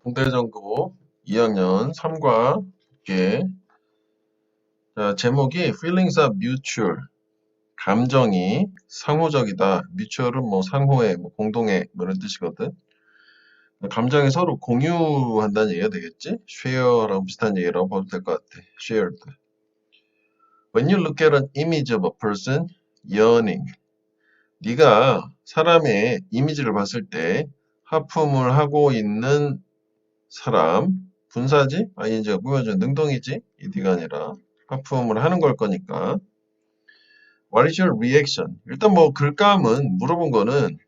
공대전공 2학년 3과 게 자, 제목이 Feelings are mutual. 감정이 상호적이다. mutual은 뭐 상호의, 뭐 공동의 뭐 이런 뜻이거든. 감정이 서로 공유한다는 얘기가 되겠지? share랑 비슷한 얘기라고 봐도 될 것 같아. shared. When you look at an image of a person yearning. 네가 사람의 이미지를 봤을 때 하품을 하고 있는 사람, 분사지? ing가 꾸며준 능동이지? 이디가 아니라 하품을 하는 걸 거니까. What is your reaction? 일단 뭐 글감은 물어본 거는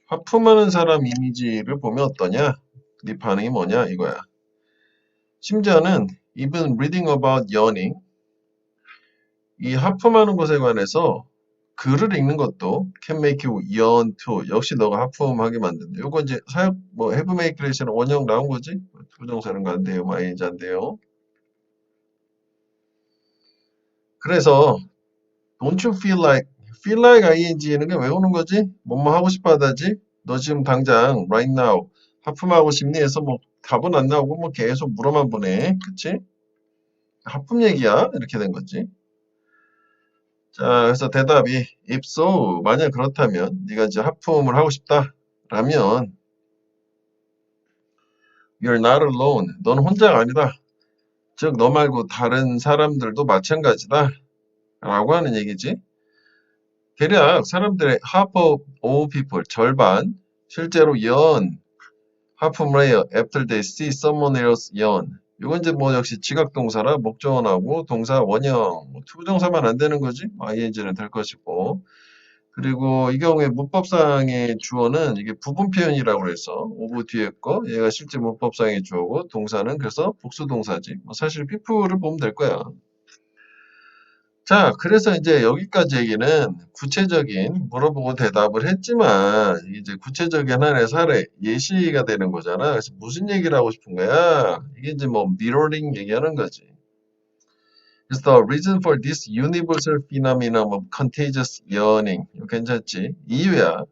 하품하는 사람 이미지를 보면 어떠냐? 네 반응이 뭐냐? 이거야. 심지어는 even reading about yawning 이 하품하는 것에 관해서 글을 읽는 것도 can make you yawn too. 역시 너가 하품하게 만든다. 요거 이제 사역 뭐 have make 레이션 원형 나온 거지? 부정사는 안 돼요. ing 안 돼요. 그래서 don't you feel like ing는 게 왜 오는 거지? 뭐뭐 하고 싶어 하다지? 너 지금 당장 right now 하품하고 싶니? 해서 뭐 답은 안 나오고 뭐 계속 물어만 보네. 그치? 하품 얘기야. 이렇게 된 거지. 자, 그래서 대답이 if so, 만약 그렇다면 네가 이제 하품을 하고 싶다 라면 you're not alone. 넌 혼자가 아니다. 즉, 너 말고 다른 사람들도 마찬가지다 라고 하는 얘기지. 대략 사람들의 half of all people, 절반, 실제로 yawn, 하품을 해요. after they see someone else yawn. 이건 이제 뭐 역시 지각동사라 목적어나고 동사 원형, 뭐 투부정사만 안 되는 거지. ing는 될 것이고. 그리고 이 경우에 문법상의 주어는 이게 부분 표현이라고 해서 오브 뒤에 거 얘가 실제 문법상의 주어고 동사는 그래서 복수동사지. 뭐 사실 people를 보면 될 거야. 자, 그래서 이제 여기까지 얘기는 구체적인 물어보고 대답을 했지만 이제 구체적인 하나의 사례 예시가 되는 거잖아. 그래서 무슨 얘기를 하고 싶은 거야? 이게 이제 뭐 mirroring 얘기하는 거지. It's the reason for this universal phenomenon of contagious yearning. 이거 괜찮지? 이유야.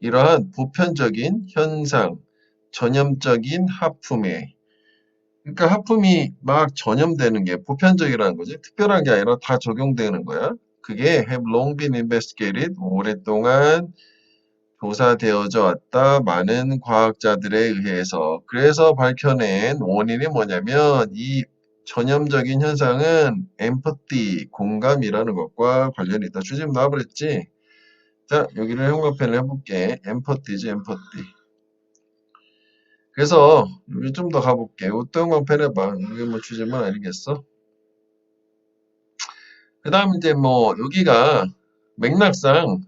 이러한 보편적인 현상, 전염적인 하품에. 그러니까 하품이 막 전염되는 게 보편적이라는 거지. 특별한 게 아니라 다 적용되는 거야. 그게 have long been investigated. 오랫동안 조사되어져 왔다. 많은 과학자들에 의해서. 그래서 밝혀낸 원인이 뭐냐면 이 전염적인 현상은 empathy, 공감이라는 것과 관련이 있다. 주제는 나와버렸지. 자, 여기를 형광펜을 해볼게. empathy지, empathy. 그래서 여기 좀 더 가볼게. 또 형광펜 해봐. 이게 뭐 주제만 아니겠어? 그 다음 이제 뭐 여기가 맥락상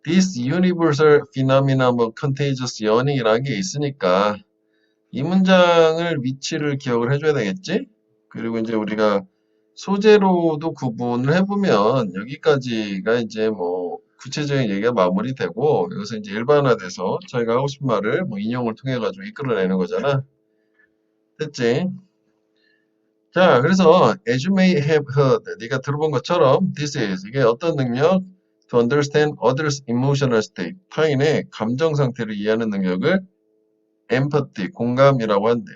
This universal phenomenon of contagious yearning이라는 게 있으니까 이 문장을 위치를 기억을 해줘야 되겠지? 그리고 이제 우리가 소재로도 구분을 해보면 여기까지가 이제 뭐 구체적인 얘기가 마무리되고 여기서 이제 일반화돼서 저희가 하고 싶은 말을 뭐 인용을 통해 가지고 이끌어내는 거잖아. 됐지? 자, 그래서 as you may have heard, 네가 들어본 것처럼 this is 이게 어떤 능력? To understand others' emotional state, 타인의 감정 상태를 이해하는 능력을 empathy, 공감이라고 한대.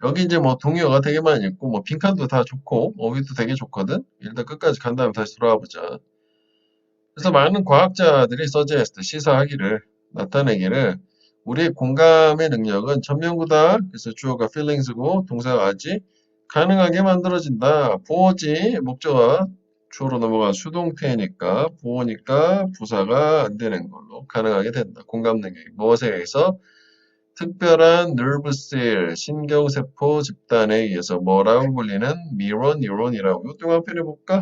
여기 이제 뭐 동의어가 되게 많이 있고 뭐 빈칸도 다 좋고 어휘도 되게 좋거든. 일단 끝까지 간 다음에 다시 돌아와 보자. 그래서 많은 과학자들이 suggest, 시사하기를 나타내기를 우리의 공감의 능력은 천명구다. 그래서 주어가 feelings고 동사가 아지 가능하게 만들어진다. 보어지 목적어가 주어로 넘어간 수동태니까 보어니까 부사가 안 되는 걸로 가능하게 된다. 공감 능력이 무엇에 의해서 특별한 nerve cell, 신경세포 집단에 의해서 뭐라고 불리는 mirror neuron이라고. 이것도 한번 해볼까?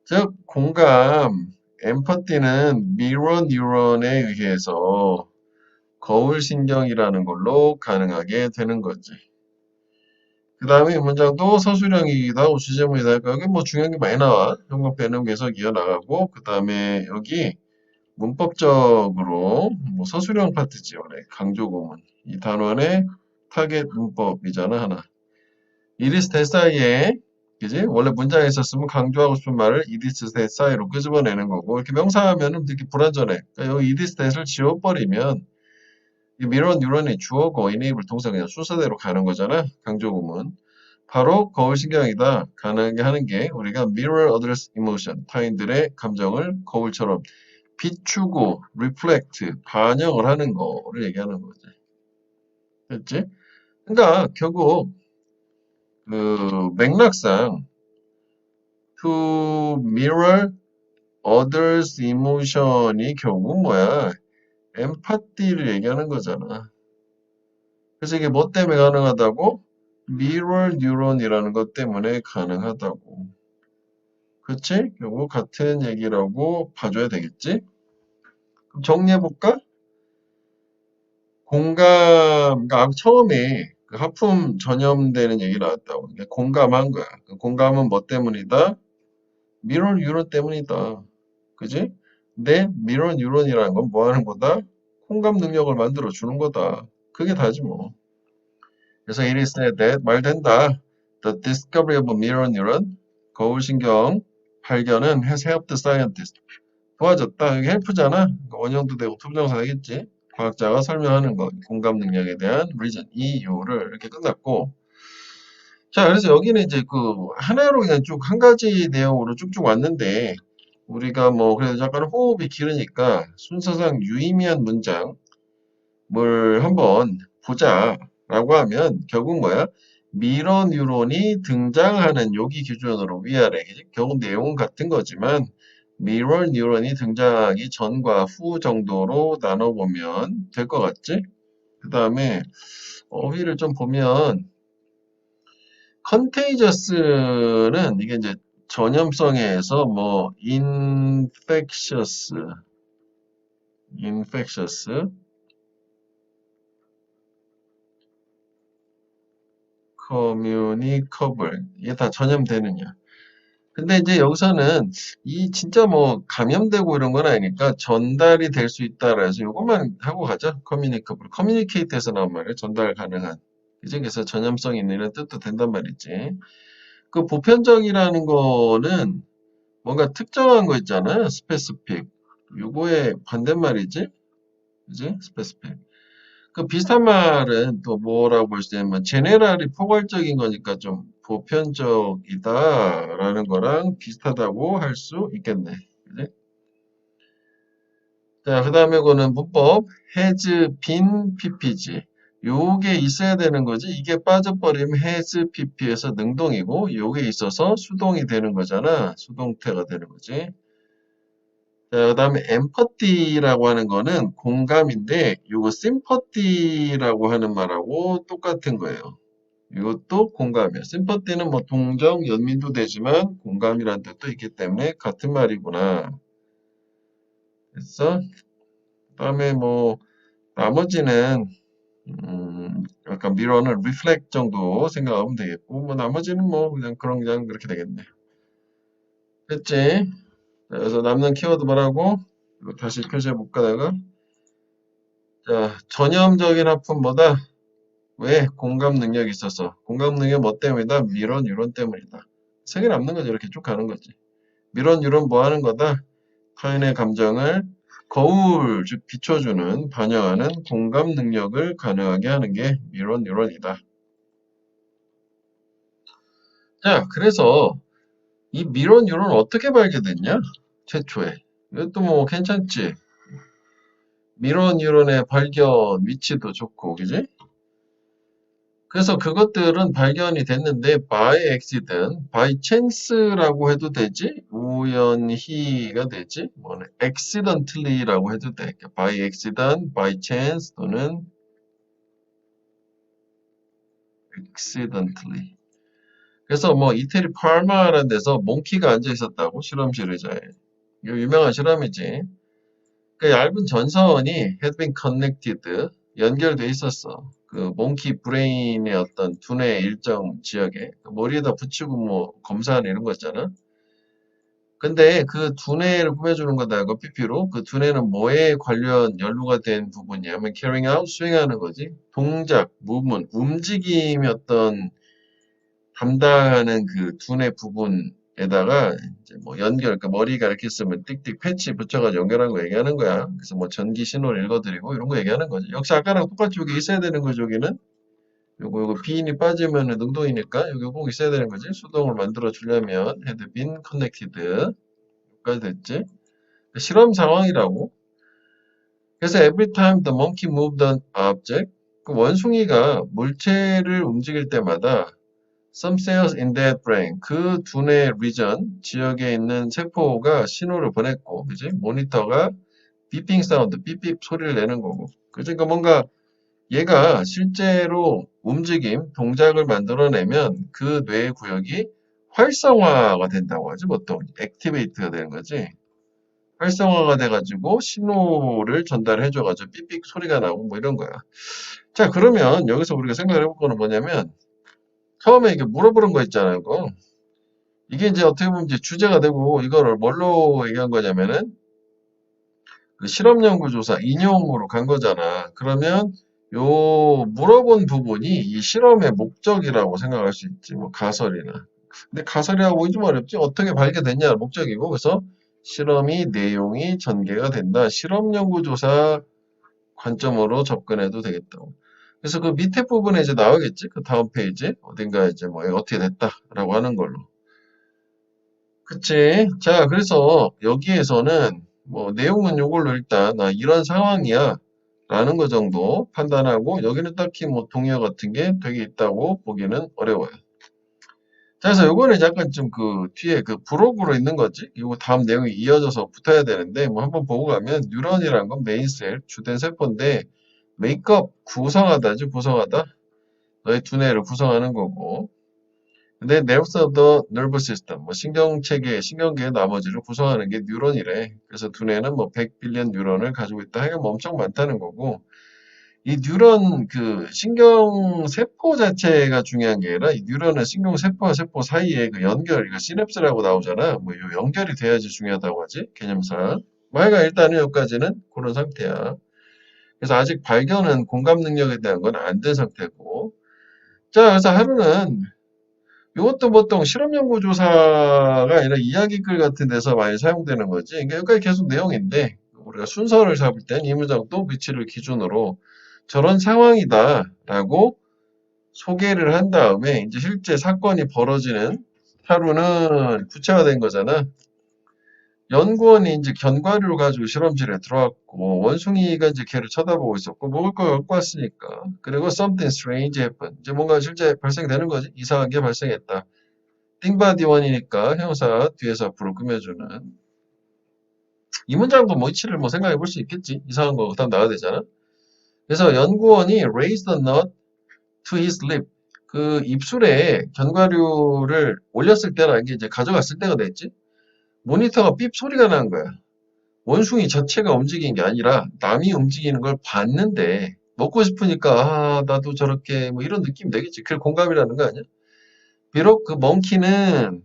즉 공감, 엠퍼티는 mirror neuron에 의해서 거울신경이라는 걸로 가능하게 되는 거지. 그 다음에 이 문장도 서술형이기도 하고 주제문이다 하니까 여기 뭐 중요한 게 많이 나와. 형광펜은 계속 이어나가고 그 다음에 여기 문법적으로 뭐 서술형 파트지 원래 강조구문. 이 단원의 타겟 문법이잖아 하나. 이리스 대사이에 그지? 원래 문장에 있었으면 강조하고 싶은 말을 이디스 대사이로 끄집어내는 거고 이렇게 명사하면은 되게 불완전해. 그러니까 여기 이디스 대사를 지워버리면 이 mirror 뉴런이 주어고 enable 동사 그냥 순서대로 가는 거잖아. 강조구문. 바로 거울신경이다. 가능하게 하는 게 우리가 mirror others emotion, 타인들의 감정을 거울처럼 비추고 reflect, 반영을 하는 거를 얘기하는 거지. 됐지? 그러니까 결국 그 맥락상 to mirror others emotion이 결국 뭐야? 엠파티를 얘기하는 거잖아. 그래서 이게 뭐 때문에 가능하다고? mirror neuron이라는 것 때문에 가능하다고. 그치? 결국 같은 얘기라고 봐줘야 되겠지? 그럼 정리해볼까? 공감, 그러니까 처음에 그 하품 전염되는 얘기 나왔다고. 그러니까 공감한 거야. 그 공감은 뭐 때문이다? 미러 뉴런 때문이다. 그지? 근데 미러 뉴런이라는 건 뭐 하는 거다? 공감 능력을 만들어 주는 거다. 그게 다지 뭐. 그래서 it is said that 말 된다. The discovery of a mirror neuron, 거울신경 발견은 has helped the scientist. 도와줬다. 여기 헬프잖아. 원형도 되고 투부정사 되겠지. 과학자가 설명하는 것, 공감 능력에 대한 reason, 이유를 이렇게 끝났고. 자, 그래서 여기는 이제 그 하나로 그냥 쭉 한 가지 내용으로 쭉쭉 왔는데 우리가 뭐 그래도 약간 호흡이 길으니까 순서상 유의미한 문장을 한번 보자라고 하면 결국 뭐야? 미러 뉴런이 등장하는 여기 기준으로 위아래 결국 내용은 같은 거지만 미러 뉴런이 등장하기 전과 후 정도로 나눠보면 될 것 같지? 그 다음에 어휘를 좀 보면 컨테이저스는 이게 이제 전염성에서 뭐 infectious, communicable 이게 다 전염되느냐. 근데 이제 여기서는 이 진짜 뭐 감염되고 이런 건 아니니까 전달이 될 수 있다라 해서 이것만 하고 가자. communicable, communicate에서 나온 말이에요. 전달 가능한. 이제 그래서 전염성 있는 이런 뜻도 된단 말이지. 그 보편적이라는 거는 뭔가 특정한 거 있잖아요. specific. 요거의 반대말이지. 그지? specific. 그 비슷한 말은 또 뭐라고 볼 수 있냐면 제네랄이 포괄적인 거니까 좀 보편적이다라는 거랑 비슷하다고 할 수 있겠네. 그지? 자, 그 다음에 거는 문법 has been ppg. 요게 있어야 되는 거지. 이게 빠져버리면 has pp에서 능동이고 요게 있어서 수동이 되는 거잖아. 수동태가 되는 거지. 자, 그 다음에 엠퍼티라고 하는 거는 공감인데 요거 심퍼티라고 하는 말하고 똑같은 거예요. 이것도 공감이에요. 심퍼티는 뭐 동정, 연민도 되지만 공감이라는 뜻도 있기 때문에 같은 말이구나. 그래서 그다음에 뭐 나머지는 약간 미러는 리플렉 정도 생각하면 되겠고 뭐 나머지는 뭐 그냥 그렇게 되겠네. 됐지? 그래서 남는 키워드 뭐라고? 이거 다시 표시해 볼까 내가? 자, 전염적인 하품보다 왜? 공감 능력이 있어서. 공감 능력 뭐 때문이다? 미러 뉴런 때문이다. 세 개 남는 거죠. 이렇게 쭉 가는 거지. 미러 뉴런 뭐 하는 거다? 타인의 감정을 거울, 즉 비춰주는, 반영하는 공감 능력을 가능하게 하는 게 미러 뉴런이다. 자, 그래서 이 미러 뉴런 어떻게 발견됐냐? 최초에. 이것도 뭐 괜찮지? 미러 뉴런의 발견 위치도 좋고, 그지? 그래서 그것들은 발견이 됐는데 by accident, by chance라고 해도 되지, 우연히가 되지, 뭐는 accidentally라고 해도 돼. by accident, by chance 또는 accidentally. 그래서 뭐 이태리 파마라는 데서 몽키가 앉아 있었다고 실험실 의자에. 이거 유명한 실험이지. 그 얇은 전선이 had been connected, 연결돼 있었어. 그 몽키 브레인의 어떤 두뇌 일정 지역에 머리에다 붙이고 뭐 검사하는 이런 거 있잖아. 근데 그 두뇌를 꾸며주는 거다. 그 PP로. 그 두뇌는 뭐에 관련 연루가 된 부분이냐면 carrying out, 수행하는 거지. 동작, movement, 움직임의 어떤 담당하는 그 두뇌 부분 에다가 이제 뭐 연결, 그러니까 머리가 이렇게 있으면 띡띡 패치 붙여가지고 연결한 거 얘기하는 거야. 그래서 뭐 전기 신호를 읽어드리고 이런 거 얘기하는 거지. 역시 아까랑 똑같이 여기 있어야 되는 거죠, 여기는. 요거 비인이 빠지면은 능동이니까 여기 꼭 있어야 되는 거지. 수동을 만들어 주려면 had been connected. 여기까지 됐지. 실험 상황이라고. 그래서 every time the monkey moved an object, 그 원숭이가 물체를 움직일 때마다 some cells in that brain, 그 두뇌 region, 지역에 있는 세포가 신호를 보냈고, 그지? 모니터가 비핑 사운드, 삐삐 소리를 내는 거고. 그지? 그러니까 뭔가 얘가 실제로 움직임, 동작을 만들어내면 그 뇌 구역이 활성화가 된다고 하지, 보통. 액티베이트가 되는 거지. 활성화가 돼가지고 신호를 전달해줘가지고 삐삐 소리가 나고 뭐 이런 거야. 자, 그러면 여기서 우리가 생각을 해볼 거는 뭐냐면, 처음에 이게 물어보는 거 있잖아요, 이거. 이게 이제 어떻게 보면 이제 주제가 되고, 이거를 뭘로 얘기한 거냐면은, 그 실험 연구 조사 인용으로 간 거잖아. 그러면 요 물어본 부분이 이 실험의 목적이라고 생각할 수 있지. 뭐 가설이나. 근데 가설이라고 보기 좀 어렵지. 어떻게 발견됐냐 목적이고. 그래서 실험이 내용이 전개가 된다. 실험 연구 조사 관점으로 접근해도 되겠다고. 그래서 그 밑에 부분에 이제 나오겠지. 그 다음 페이지 어딘가 이제 뭐 어떻게 됐다라고 하는 걸로. 그치? 자, 그래서 여기에서는 뭐 내용은 요걸로 일단 이런 상황이야 라는 거 정도 판단하고 여기는 딱히 뭐 동요 같은 게 되게 있다고 보기는 어려워요. 자, 그래서 요거는 약간 좀 그 뒤에 그 부록으로 있는 거지. 이거 다음 내용이 이어져서 붙어야 되는데 뭐 한번 보고 가면 뉴런이라는 건 메인셀 주된 세포인데 메이크업 구성하다지 구성하다 너의 두뇌를 구성하는 거고 근데 nerves of the nervous system, 뭐 신경체계, 신경계의 나머지를 구성하는 게 뉴런이래. 그래서 두뇌는 뭐 100빌리언 뉴런을 가지고 있다. 하여간 뭐 엄청 많다는 거고. 이 뉴런 그 신경 세포 자체가 중요한 게 아니라 이 뉴런은 신경 세포와 세포 사이에 그 연결, 이거 시냅스라고 나오잖아. 뭐 이 연결이 돼야지 중요하다고 하지. 개념상. 뭐 하여간 일단은 여기까지는 그런 상태야. 그래서 아직 발견은 공감 능력에 대한 건 안 된 상태고. 자, 그래서 하루는 이것도 보통 실험연구조사가 아니라 이야기글 같은 데서 많이 사용되는 거지. 그러니까 여기까지 계속 내용인데 우리가 순서를 잡을 땐 이 문장도 위치를 기준으로 저런 상황이다라고 소개를 한 다음에 이제 실제 사건이 벌어지는 하루는 구체화된 거잖아. 연구원이 이제 견과류를 가지고 실험실에 들어왔고 원숭이가 이제 걔를 쳐다보고 있었고 먹을 걸 갖고 왔으니까 그리고 something strange happened. 이제 뭔가 실제 발생되는 거지. 이상한 게 발생했다. 띵바디원이니까 형사 뒤에서 앞으로 꾸며주는 이 문장도 뭐 이치를 뭐 생각해 볼 수 있겠지. 이상한 거 그다음 나와야 되잖아. 그래서 연구원이 raised the nut to his lip. 그 입술에 견과류를 올렸을 때라는 게 이제 가져갔을 때가 됐지. 모니터가 삐 소리가 나는 거야. 원숭이 자체가 움직이는 게 아니라 남이 움직이는 걸 봤는데 먹고 싶으니까 나도 저렇게 뭐 이런 느낌 되겠지. 그게 공감이라는 거 아니야? 비록 그 멍키는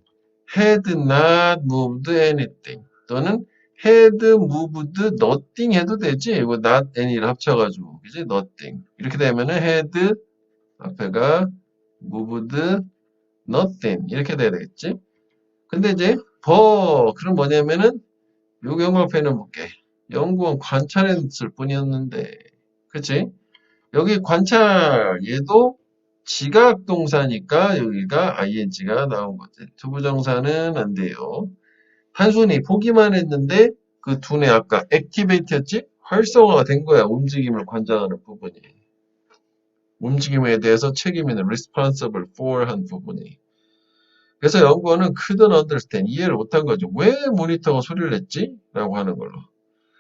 had not moved anything 또는 had moved nothing 해도 되지. 이거 not any를 합쳐가지고 그지? nothing 이렇게 되면은 had 앞에가 moved nothing 이렇게 돼야 되겠지. 근데 이제 그럼 뭐냐면은 요 영어표는 볼게. 연구원 관찰했을 뿐이었는데 그치? 여기 관찰 얘도 지각 동사니까 여기가 ing가 나온 거지. 투부정사는 안 돼요. 단순히 보기만 했는데 그 두뇌 아까 액티베이트였지? 활성화가 된 거야. 움직임을 관장하는 부분이. 움직임에 대해서 책임 있는 responsible for 한 부분이. 그래서 연구원은 couldn't understand, 이해를 못한 거죠. 왜 모니터가 소리를 냈지? 라고 하는 걸로.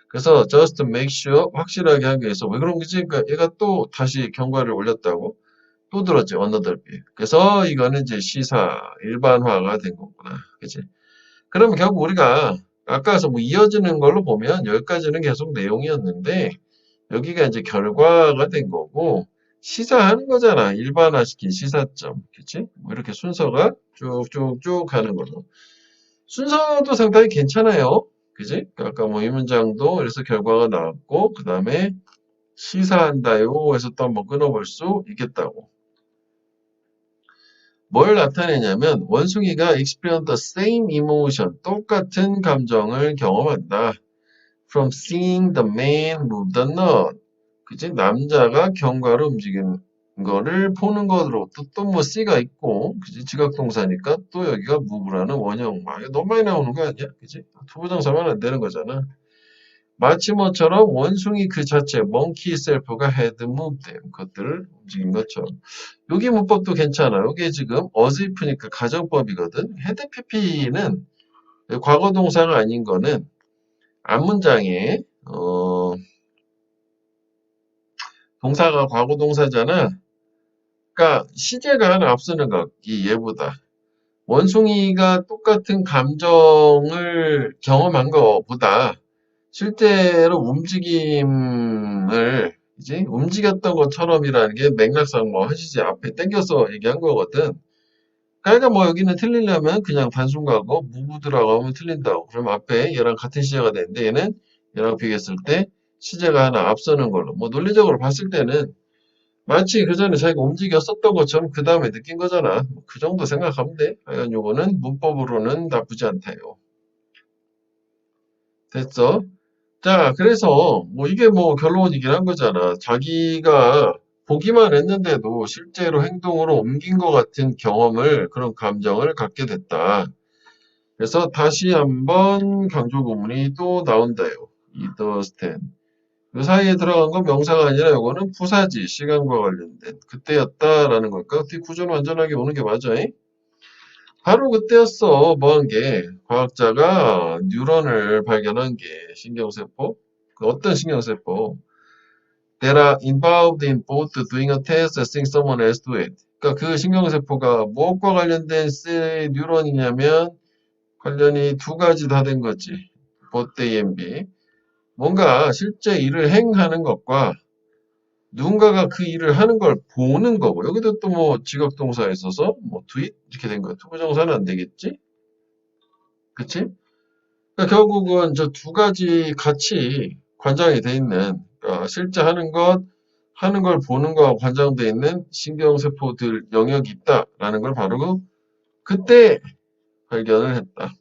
그래서 just to make sure, 확실하게 하기 위해서 왜 그런 거지? 그러니까 얘가 또 다시 경과를 올렸다고. 또 들었지, 언더더비. 그래서 이거는 이제 시사, 일반화가 된 거구나. 그치? 그러면 결국 우리가 아까서 뭐 이어지는 걸로 보면 여기까지는 계속 내용이었는데 여기가 이제 결과가 된 거고 시사하는 거잖아. 일반화시킨 시사점. 그치? 뭐 이렇게 순서가 쭉쭉쭉 가는 걸로. 순서도 상당히 괜찮아요. 그지? 아까 뭐 이 문장도 그래서 결과가 나왔고 그 다음에 시사한다요 해서 또 한번 끊어볼 수 있겠다고. 뭘 나타내냐면 원숭이가 experience the same emotion, 똑같은 감정을 경험한다. From seeing the man move the nut. 그치? 남자가 견과를 움직이는 거를 보는 것으로부터 또 뭐 C가 있고, 그치? 지각동사니까 또 여기가 move라는 원형. 이거 너무 많이 나오는 거 아니야? 그치? 투부정사만 안 되는 거잖아. 마치 뭐처럼 원숭이 그 자체, monkey self가 had moved them. 그것들을 움직인 것처럼. 여기 문법도 괜찮아. 이게 지금 as if니까 가정법이거든. had pp는 과거 동사가 아닌 거는 앞문장에 동사가 과거 동사잖아. 그러니까 시제가 하나 앞서는 거, 이 얘보다. 원숭이가 똑같은 감정을 경험한 것보다 실제로 움직임을 이제 움직였던 것처럼이라는 게 맥락상 뭐 하시지 앞에 땡겨서 얘기한 거거든. 그러니까 뭐 여기는 틀리려면 그냥 단순과거 무부드라고 하면 틀린다고. 그럼 앞에 얘랑 같은 시제가 되는데 얘는 얘랑 비교했을 때 시제가 하나 앞서는 걸로. 뭐 논리적으로 봤을 때는 마치 그 전에 자기가 움직였었던 것처럼 그 다음에 느낀 거잖아. 그 정도 생각하면 돼. 하여간 요거는 문법으로는 나쁘지 않다요. 됐어? 자, 그래서 뭐 이게 뭐 결론이긴 한 거잖아. 자기가 보기만 했는데도 실제로 행동으로 옮긴 것 같은 경험을, 그런 감정을 갖게 됐다. 그래서 다시 한번 강조 구문이 또 나온다요. understand. 그 사이에 들어간 건 명사가 아니라 이거는 부사지, 시간과 관련된 그때였다라는 걸까? 뒤 구조는 완전하게 오는 게 맞아. 바로 그때였어. 뭐 한 게 과학자가 뉴런을 발견한 게 신경세포. 그 어떤 신경세포? That are involved in both doing a task and seeing someone else do it. 그러니까 그 신경세포가 무엇과 관련된 뉴런이냐면 관련이 두 가지 다 된 거지. both A and B. 뭔가 실제 일을 행하는 것과 누군가가 그 일을 하는 걸 보는 거고, 여기도 또 뭐 직업동사에 있어서 뭐 do it 이렇게 된 거야. 투부정사는 안 되겠지? 그치? 그러니까 결국은 저 두 가지 같이 관장이 돼 있는, 그러니까 실제 하는 걸 보는 거와 관장돼 있는 신경세포들 영역이 있다라는 걸 바로 그때 발견을 했다.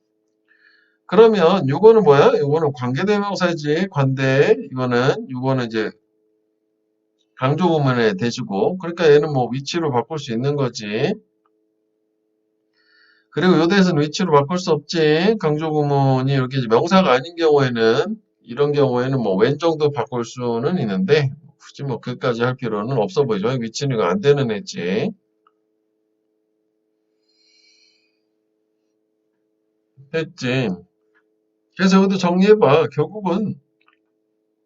그러면 요거는 뭐야? 요거는 관계대명사지. 관대. 요거는 이제 강조 구문에 대시고, 그러니까 얘는 뭐 위치로 바꿀 수 있는 거지. 그리고 요 대에서는 위치로 바꿀 수 없지. 강조 구문이 이렇게 명사가 아닌 경우에는, 이런 경우에는 뭐 when 정도 바꿀 수는 있는데 굳이 뭐 그까지 할 필요는 없어 보이죠. 위치는 이거 안 되는 애지. 됐지. 그래서 여기도 정리해봐. 결국은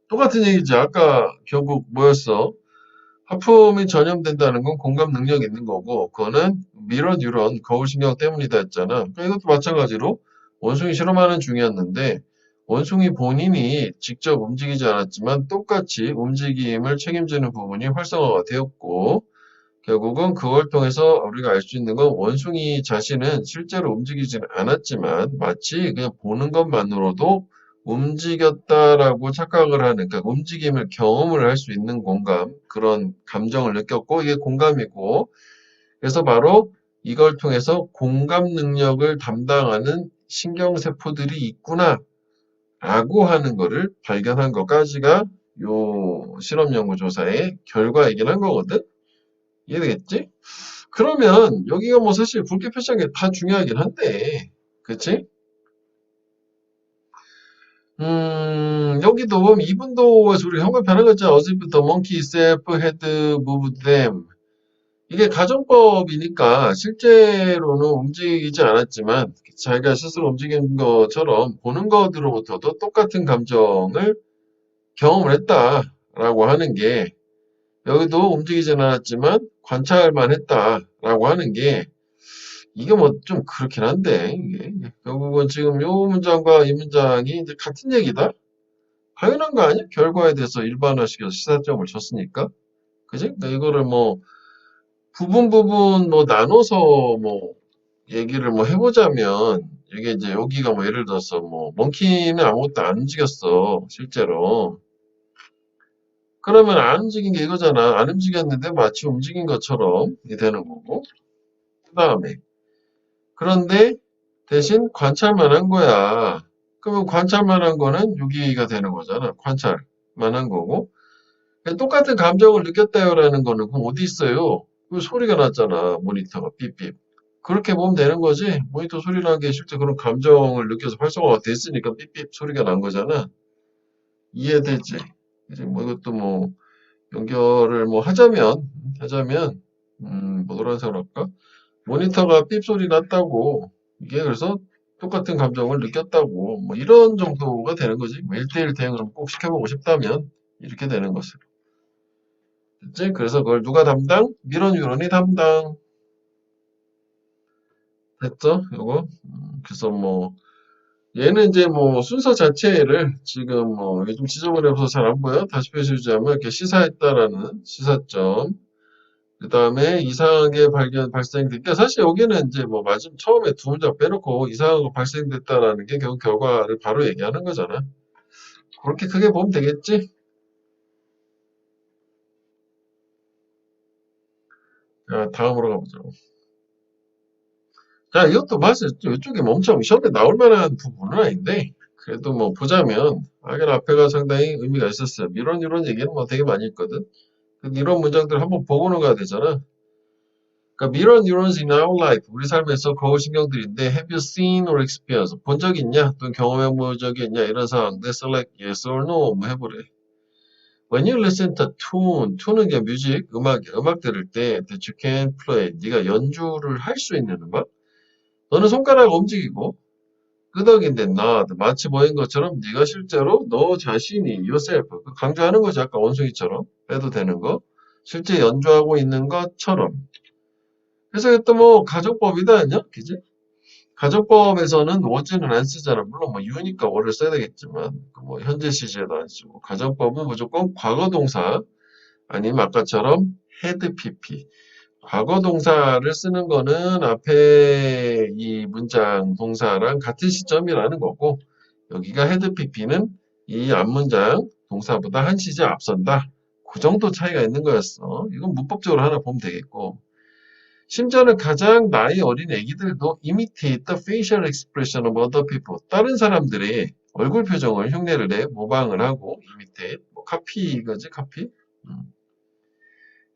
똑같은 얘기지. 아까 결국 뭐였어? 하품이 전염된다는 건 공감 능력이 있는 거고, 그거는 미러 뉴런, 거울신경 때문이다 했잖아. 그러니까 이것도 마찬가지로 원숭이 실험하는 중이었는데, 원숭이 본인이 직접 움직이지 않았지만 똑같이 움직임을 책임지는 부분이 활성화가 되었고, 결국은 그걸 통해서 우리가 알 수 있는 건 원숭이 자신은 실제로 움직이지는 않았지만 마치 그냥 보는 것만으로도 움직였다라고 착각을 하는, 그러니까 움직임을 경험을 할 수 있는 공감, 그런 감정을 느꼈고 이게 공감이고, 그래서 바로 이걸 통해서 공감 능력을 담당하는 신경세포들이 있구나 라고 하는 거를 발견한 것까지가 요 실험연구조사의 결과이긴 한 거거든. 이해되겠지? 그러면 여기가 뭐 사실 굵게 표시한 게 다 중요하긴 한데, 그치? 여기도 보면 이분도에서 우리가 형광 변한 거 있잖아. 어제부터 monkey self had moved them. 이게 가정법이니까 실제로는 움직이지 않았지만 자기가 스스로 움직인 것처럼 보는 것으로부터도 똑같은 감정을 경험을 했다라고 하는 게, 여기도 움직이진 않았지만 관찰만 했다라고 하는 게, 이게 뭐 좀 그렇긴 한데, 이게 결국은 지금 요 문장과 이 문장이 이제 같은 얘기다? 당연한 거 아니야? 결과에 대해서 일반화시켜서 시사점을 줬으니까. 그지? 그러니까 이거를 뭐 부분 뭐 나눠서 뭐 얘기를 뭐 해보자면, 이게 이제 여기가 뭐 예를 들어서 뭐 몽키는 아무것도 안 움직였어 실제로. 그러면 안 움직인 게 이거잖아. 안 움직였는데 마치 움직인 것처럼 되는 거고. 그 다음에. 그런데 대신 관찰만 한 거야. 그러면 관찰만 한 거는 유기가 되는 거잖아. 관찰만 한 거고. 똑같은 감정을 느꼈다요라는 거는 그럼 어디 있어요? 그 소리가 났잖아. 모니터가 삐삐. 그렇게 보면 되는 거지. 모니터 소리 난 게 실제 그런 감정을 느껴서 활성화가 됐으니까 삐삐 소리가 난 거잖아. 이해되지? 이제 뭐 이것도 뭐 연결을 뭐 하자면 뭐라고 생각할까? 모니터가 삐 소리 났다고 이게 그래서 똑같은 감정을 느꼈다고 뭐 이런 정도가 되는 거지. 뭐 1대1 대응을 꼭 시켜보고 싶다면 이렇게 되는 것을. 됐지? 그래서 그걸 누가 담당? 미런 유런이 담당. 됐죠? 요거. 그래서 뭐 얘는 이제 뭐 순서 자체를 지금 뭐 이게 좀 지저분해서 잘 안 보여. 다시 표시해주자면 이렇게 시사했다라는 시사점. 그 다음에 이상하게 발생됐다. 사실 여기는 이제 뭐 마지막 처음에 두 문장 빼놓고 이상한 거 발생됐다라는 게 결국 결과를 바로 얘기하는 거잖아. 그렇게 크게 보면 되겠지? 자, 다음으로 가보죠. 자, 이것도 사실 이쪽에 뭐 엄청 시험에 나올 만한 부분은 아닌데, 그래도 뭐 보자면, 이건 앞에가 상당히 의미가 있었어요. 이런 얘기는 뭐 되게 많이 있거든. 이런 문장들을 한번 보고는 가야 되잖아. 그러니까 mirror neurons in our life, 우리 삶에서 거울 신경들인데 have you seen or experienced? 본 적이 있냐? 또는 경험해 본 적이 있냐? 이런 상황. That's like yes or no. 뭐 해보래. When you listen to tune은 그냥 뮤직, 음악 들을 때 that you can play, 네가 연주를 할 수 있는 음악? 너는 손가락을 움직이고 끄덕인데 nod, 마치 보인 것처럼 네가 실제로 너 자신이 yourself, 강조하는 거지 아까 원숭이처럼 빼도 되는 거. 실제 연주하고 있는 것처럼. 그래서 또 뭐 가정법이다 아니야? 그지? 가정법에서는 was는 안 쓰잖아. 물론 뭐 you니까 we를 써야 되겠지만 그뭐 현재 시제도 안 쓰고 가정법은 무조건 과거 동사 아니면 아까처럼 had pp 과거 동사를 쓰는 거는 앞에 이 문장 동사랑 같은 시점이라는 거고 여기가 had pp는 이 앞문장 동사보다 한 시제 앞선다. 그 정도 차이가 있는 거였어. 이건 문법적으로 하나 보면 되겠고 심지어는 가장 나이 어린 애기들도 imitate the facial expression of other people. 다른 사람들의 얼굴 표정을 흉내를 내 모방을 하고 imitate, 뭐 카피 거지 카피.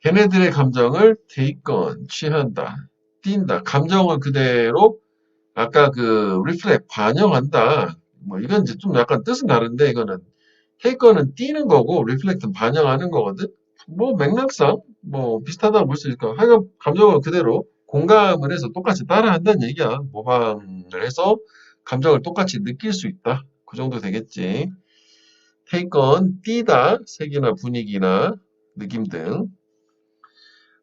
걔네들의 감정을 take on, 취한다, 띈다. 감정을 그대로 아까 그 reflect, 반영한다. 뭐 이건 이제 좀 약간 뜻은 다른데 이거는 take on은 띄는 거고 reflect는 반영하는 거거든. 뭐 맥락상 뭐 비슷하다고 볼 수 있을까? 하여간 감정을 그대로 공감을 해서 똑같이 따라한다는 얘기야. 모방을 해서 감정을 똑같이 느낄 수 있다. 그 정도 되겠지. take on, 띄다, 색이나 분위기나 느낌 등.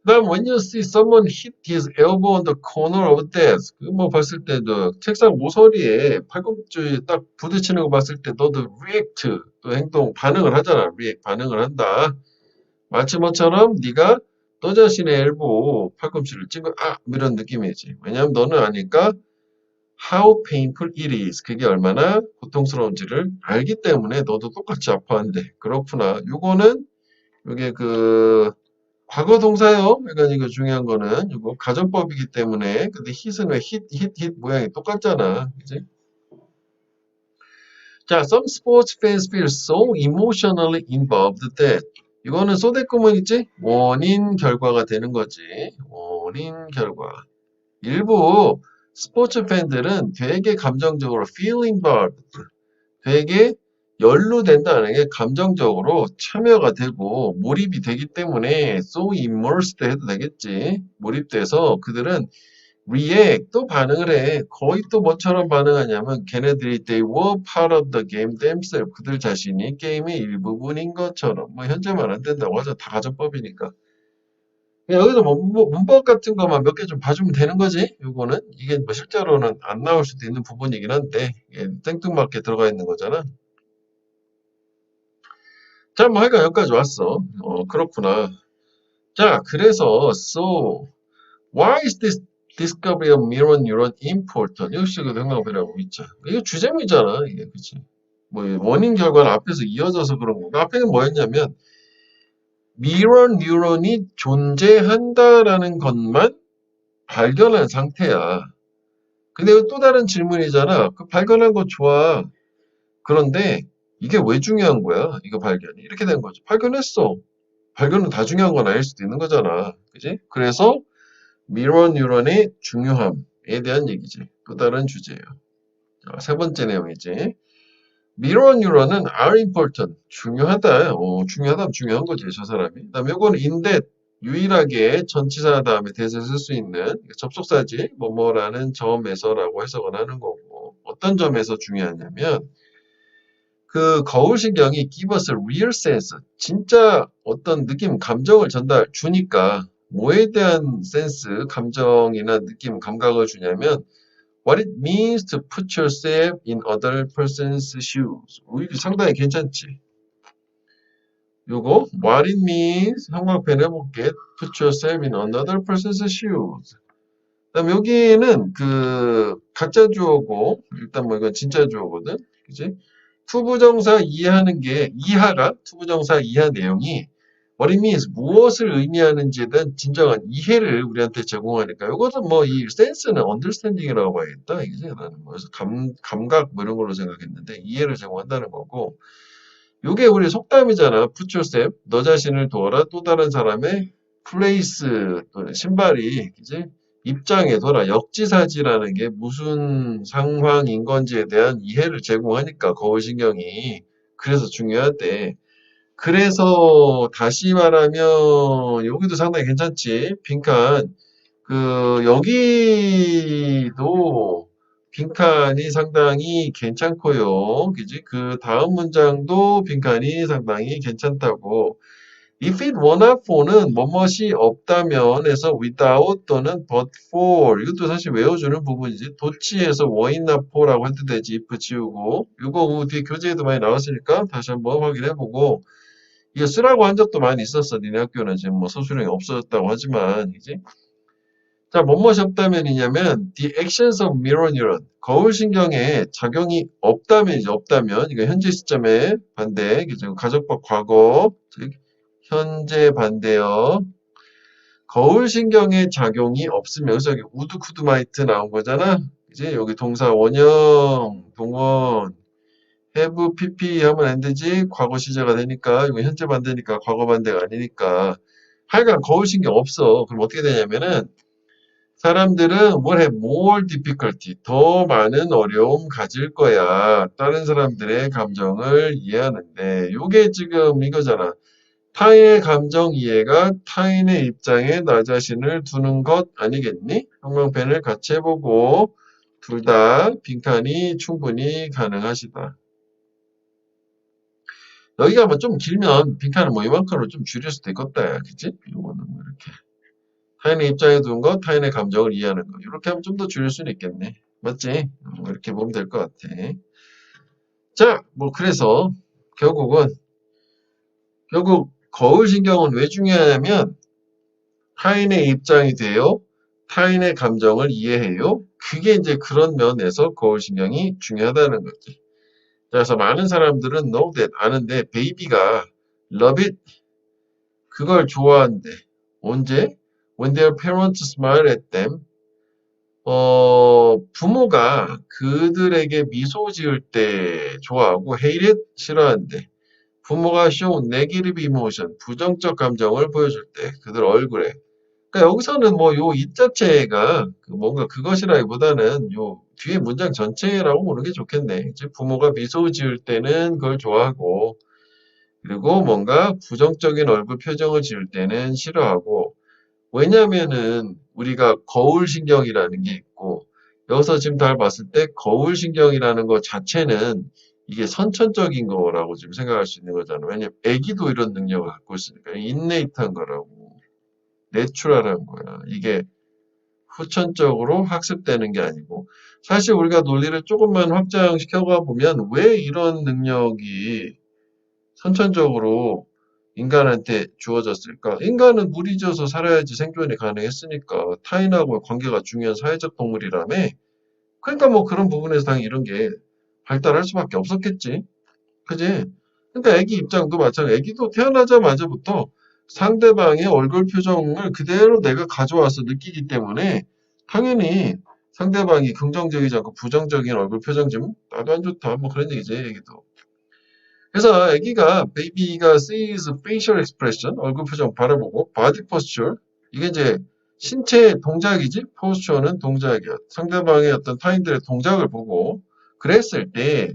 그 다음 when you see someone hit his elbow on the corner of a desk 뭐 봤을 때도 책상 모서리에 팔꿈치 딱 부딪히는 거 봤을 때 너도 react 또 행동 반응을 하잖아. react 반응을 한다. 마치 뭐처럼 네가 너 자신의 엘보 팔꿈치를 찐 거 이런 느낌이지. 왜냐면 너는 아니까 how painful it is 그게 얼마나 고통스러운지를 알기 때문에 너도 똑같이 아파한대. 그렇구나. 요거는 이게 그 과거 동사요. 그러니까 이거 중요한 거는 이거 가정법이기 때문에 근데 hit은 왜 hit 모양이 똑같잖아. 그지? 자, some sports fans feel so emotionally involved that 이거는 소대꾸문 있지? 원인 결과가 되는 거지. 원인 결과. 일부 스포츠 팬들은 되게 감정적으로 feel involved, 되게 연루된다는 게 감정적으로 참여가 되고 몰입이 되기 때문에 so immersed 해도 되겠지. 몰입돼서 그들은 react 또 반응을 해. 거의 또 뭐처럼 반응하냐면 걔네들이 they were part of the game themselves. 그들 자신이 게임의 일부분인 것처럼. 뭐 현재만 안 된다고 하죠. 다 가정법이니까. 여기서 뭐 문법 같은 것만 몇 개 좀 봐주면 되는 거지. 요거는 이게 뭐 실제로는 안 나올 수도 있는 부분이긴 한데 생뚱맞게 들어가 있는 거잖아. 자, 뭐 하여간 여기까지 왔어. 그렇구나. 자, 그래서 so why is this discovery of mirror neuron important? 역시 그 생각해보라고 있죠. 이거 주제문이잖아. 이게 그치? 뭐 원인 결과는 앞에서 이어져서 그런 거고 앞에는 뭐였냐면 mirror neuron이 존재한다라는 것만 발견한 상태야. 근데 또 다른 질문이잖아. 그 발견한 거 좋아. 그런데 이게 왜 중요한 거야? 이거 발견이. 이렇게 된 거죠. 발견했어. 발견은 다 중요한 건 아닐 수도 있는 거잖아. 그지? 그래서 미러 뉴런의 중요함에 대한 얘기지. 또 다른 주제예요. 자, 세 번째 내용이지. 미러 뉴런은 are important. 중요하다. 중요하다면 중요한 거지, 저 사람이. 그 다음에 이거는 인데 유일하게 전치사 다음에 대세를 쓸 수 있는 접속사지, 뭐뭐라는 점에서라고 해석을 하는 거고. 어떤 점에서 중요하냐면, 그 거울신경이 give us a real sense. 진짜 어떤 느낌, 감정을 주니까, 뭐에 대한 센스, 감정이나 느낌, 감각을 주냐면, what it means to put yourself in other person's shoes. 이게 상당히 괜찮지. 요거 what it means 형광펜 해볼게. put yourself in another person's shoes. 그다음 여기는 그 가짜 주어고 일단 뭐 이건 진짜 주어거든. 그지? 투부정사 이해하는 게 이하가 투부정사 이하 내용이 what it means 무엇을 의미하는지에 대한 진정한 이해를 우리한테 제공하니까 이것은 뭐 이 센스는 understanding이라고 봐야겠다. 이게 나는 뭐 그래서 감각 뭐 이런 걸로 생각했는데 이해를 제공한다는 거고 요게 우리 속담이잖아. put yourself 너 자신을 두어라 또 다른 사람의 place 또는 신발이 그지? 입장에 둬라 역지사지라는 게 무슨 상황인 건지에 대한 이해를 제공하니까 거울신경이 그래서 중요하대. 그래서 다시 말하면 여기도 상당히 괜찮지. 빈칸 그 여기도 빈칸이 상당히 괜찮고요. 그지? 그 다음 문장도 빈칸이 상당히 괜찮다고. If it were not for는 뭐뭇이 없다면에서 without 또는 but for 이것도 사실 외워주는 부분이지. 도치에서 were not for라고 해도 되지. if 지우고 이거 뒤에 교재에도 많이 나왔으니까 다시 한번 확인해보고 이거 쓰라고 한 적도 많이 있었어. 니네 학교는 지금 뭐 소수령이 없어졌다고 하지만 이제 자 뭐뭇이 없다면이냐면 the actions of mirror neuron 거울신경에 작용이 없다면이죠. 없다면 이거 현재 시점의 반대 그죠? 가족법 과거 즉 현재 반대요. 거울신경의 작용이 없으면 여기 우드쿠드마이트 나온 거잖아. 이제 여기 동사 원형 동원 have pp 하면 안 되지. 과거 시제가 되니까 이거 현재 반대니까 과거 반대가 아니니까 하여간 거울신경 없어. 그럼 어떻게 되냐면은 사람들은 will have more difficulty 더 많은 어려움 가질 거야. 다른 사람들의 감정을 이해하는데 요게 지금 이거잖아. 타인의 감정 이해가 타인의 입장에 나 자신을 두는 것 아니겠니? 형광펜을 같이 해보고 둘 다 빈칸이 충분히 가능하시다. 여기가 뭐 좀 길면 빈칸을 뭐 이만큼으로 좀 줄일 수도 있겠다. 그치? 이거는 뭐 이렇게. 타인의 입장에 두는 것, 타인의 감정을 이해하는 것. 이렇게 하면 좀 더 줄일 수는 있겠네. 맞지? 이렇게 보면 될 것 같아. 자, 뭐 그래서 결국 거울신경은 왜 중요하냐면 타인의 입장이 돼요. 타인의 감정을 이해해요. 그게 이제 그런 면에서 거울신경이 중요하다는 거지. 그래서 많은 사람들은 know that 아는데 베이비가 love it 그걸 좋아한대. 언제? When their parents smile at them. 부모가 그들에게 미소 지을 때 좋아하고 hate it 싫어한대. 부모가 show negative emotion 부정적 감정을 보여줄 때 그들 얼굴에 그러니까 여기서는 뭐 요 이 자체가 뭔가 그것이라기보다는 요 뒤에 문장 전체라고 보는 게 좋겠네. 이제 부모가 미소 지을 때는 그걸 좋아하고 그리고 뭔가 부정적인 얼굴 표정을 지을 때는 싫어하고 왜냐면은 우리가 거울신경이라는 게 있고 여기서 지금 잘 봤을 때 거울신경이라는 것 자체는 이게 선천적인 거라고 지금 생각할 수 있는 거잖아. 왜냐면 애기도 이런 능력을 갖고 있으니까 인네이트한 거라고. 내추럴한 거야. 이게 후천적으로 학습되는 게 아니고 사실 우리가 논리를 조금만 확장시켜가 보면 왜 이런 능력이 선천적으로 인간한테 주어졌을까? 인간은 물이 져서 살아야지 생존이 가능했으니까 타인하고의 관계가 중요한 사회적 동물이라며 그러니까 뭐 그런 부분에서 당연히 이런 게 발달할 수밖에 없었겠지. 그지? 그러니까 애기 입장도 마찬가지. 애기도 태어나자마자부터 상대방의 얼굴 표정을 그대로 내가 가져와서 느끼기 때문에 당연히 상대방이 긍정적이지 않고 부정적인 얼굴 표정 좀 나도 안 좋다 뭐 그런 얘기지 얘기도. 그래서 아기가 베이비가 sees facial expression 얼굴 표정 바라보고 body posture 이게 이제 신체 동작이지 posture는 동작이야. 상대방의 어떤 타인들의 동작을 보고 그랬을 때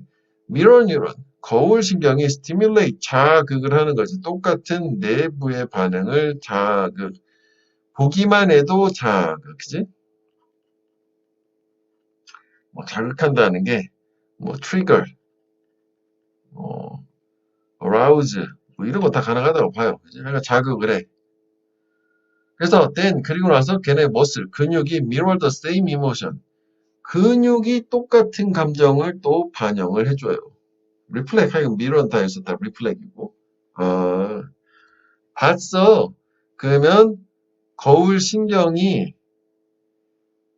mirror neuron 거울 신경이 stimulate 자극을 하는 거지. 똑같은 내부의 반응을 자극 보기만 해도 자극 그지? 뭐 자극한다는 게 뭐 트리거, arouse 뭐 이런 거 다 가능하다고 봐요. 그지? 그러니까 자극을 해. 그래서 then 그리고 나서 걔네 머슬 근육이 mirror the same emotion 근육이 똑같은 감정을 또 반영을 해줘요. 리플렉 하여금 mirror는 다 여기서 다 리플렉이고 아 봤어. 그러면 거울 신경이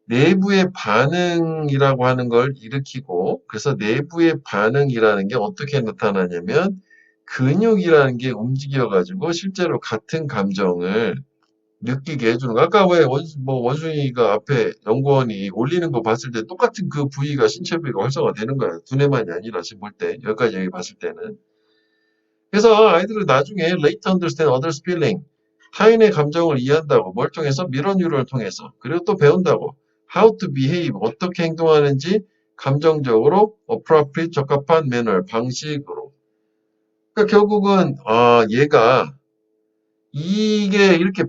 내부의 반응이라고 하는 걸 일으키고 그래서 내부의 반응이라는 게 어떻게 나타나냐면 근육이라는 게 움직여가지고 실제로 같은 감정을 느끼게 해주는 거. 아까 왜 원숭이가 앞에 연구원이 올리는 거 봤을 때 똑같은 그 부위가 신체 부위가 활성화되는 거야. 두뇌만이 아니라 지금 볼 때 여기까지 얘기 봤을 때는. 그래서 아이들은 나중에 later understand others feeling 타인의 감정을 이해한다고 뭘 통해서 미러 뉴런을 통해서 그리고 또 배운다고 how to behave 어떻게 행동하는지 감정적으로 appropriate 적합한 manner 방식으로 그러니까 결국은 얘가 이게 이렇게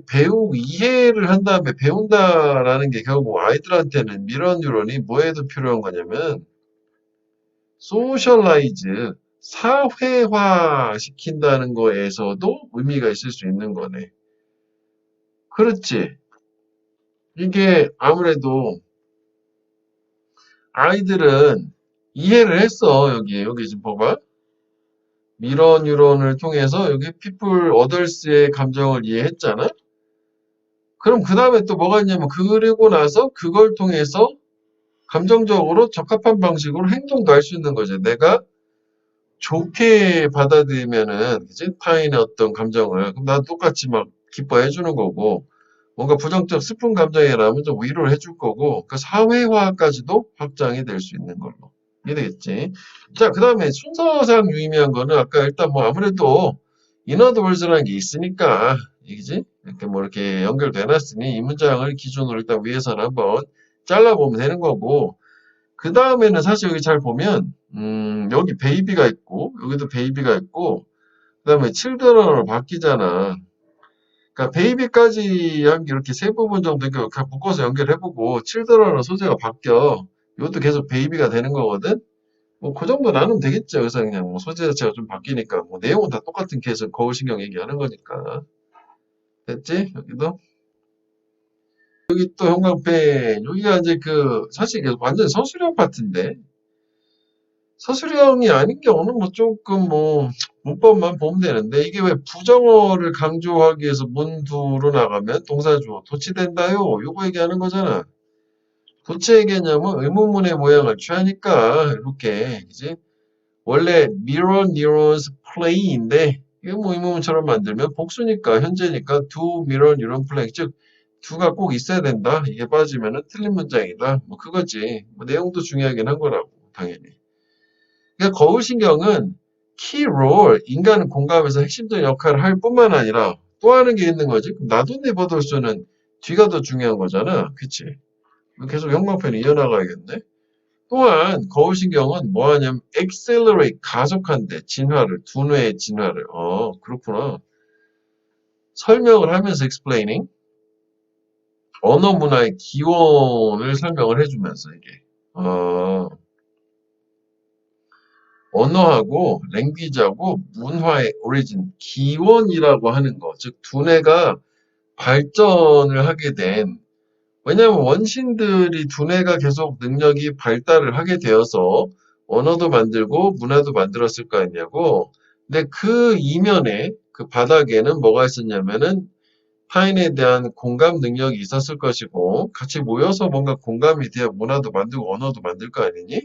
이해를 한 다음에 배운다라는 게 결국 아이들한테는 미러 뉴런이 뭐에도 필요한 거냐면 소셜라이즈 사회화 시킨다는 거에서도 의미가 있을 수 있는 거네. 그렇지. 이게 아무래도 아이들은 이해를 했어. 여기 지금 봐봐. 미러 뉴런을 통해서 여기 people, others의 감정을 이해했잖아. 그럼 그 다음에 또 뭐가 있냐면 그리고 나서 그걸 통해서 감정적으로 적합한 방식으로 행동도 할 수 있는 거지. 내가 좋게 받아들이면은 그치? 타인의 어떤 감정을 그럼 나도 똑같이 막 기뻐해 주는 거고 뭔가 부정적 슬픈 감정이라면 좀 위로를 해줄 거고 그 사회화까지도 확장이 될 수 있는 걸로 이해되겠지? 자, 그 다음에 순서상 유의미한 거는 아까 일단 뭐 아무래도 인어드월즈라는 게 있으니까 이기지? 이렇게 뭐 이렇게 연결돼 놨으니 이 문장을 기준으로 일단 위에서는 한번 잘라보면 되는 거고 그 다음에는 사실 여기 잘 보면 여기 베이비가 있고 여기도 베이비가 있고 그 다음에 칠드런으로 바뀌잖아. 그러니까 베이비까지 한 게 이렇게 세 부분 정도 이렇게 묶어서 연결해보고 칠드런으로 소재가 바뀌어. 이것도 계속 베이비가 되는 거거든. 뭐 그 정도 나누면 되겠죠. 그래서 그냥 뭐 소재 자체가 좀 바뀌니까 뭐 내용은 다 똑같은 케이스 거울신경 얘기하는 거니까. 됐지? 여기도 여기 또 형광펜 여기가 이제 그 사실 이게 완전 서술형 파트인데 서술형이 아닌 경우는 뭐 조금 뭐 문법만 보면 되는데 이게 왜 부정어를 강조하기 위해서 문두로 나가면 동사주어 도치된다요 요거 얘기하는 거잖아. 도치의 개념은 의문문의 모양을 취하니까 이렇게 이제 원래 mirror neurons play인데 이거 뭐 의문문처럼 만들면 복수니까 현재니까 do mirror neuron play 즉 두가 꼭 있어야 된다 이게 빠지면은 틀린 문장이다 뭐 그거지 뭐 내용도 중요하긴 한 거라고 당연히. 그러니까 거울신경은 key role, 인간 공감에서 핵심적인 역할을 할 뿐만 아니라 또 하는 게 있는 거지. 나도 네버더스는 뒤가 더 중요한 거잖아. 그치? 계속 형광펜을 이어나가야겠네. 또한 거울신경은 뭐 하냐면 accelerate, 가속한대. 진화를, 두뇌의 진화를. 그렇구나. 설명을 하면서 explaining. 언어 문화의 기원을 설명을 해주면서 이게. 언어하고 랭귀지하고 문화의 오리진, 기원이라고 하는 거, 즉 두뇌가 발전을 하게 된 왜냐하면 원신들이 두뇌가 계속 능력이 발달을 하게 되어서 언어도 만들고 문화도 만들었을 거 아니냐고. 근데 그 이면에 그 바닥에는 뭐가 있었냐면은 타인에 대한 공감 능력이 있었을 것이고 같이 모여서 뭔가 공감이 되어 문화도 만들고 언어도 만들 거 아니니?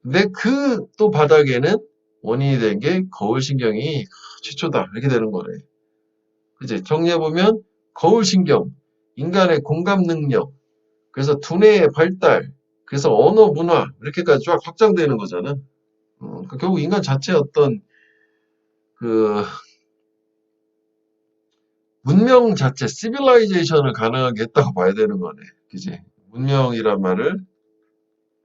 근데 그 또 바닥에는 원인이 된 게 거울신경이 최초다. 이렇게 되는 거네. 그치? 정리해보면 거울신경, 인간의 공감 능력, 그래서 두뇌의 발달, 그래서 언어 문화 이렇게까지 쫙 확장되는 거잖아. 그러니까 결국 인간 자체의 어떤 그 문명 자체, 시빌라이제이션을 가능하게 했다고 봐야 되는 거네. 그지? 문명이란 말을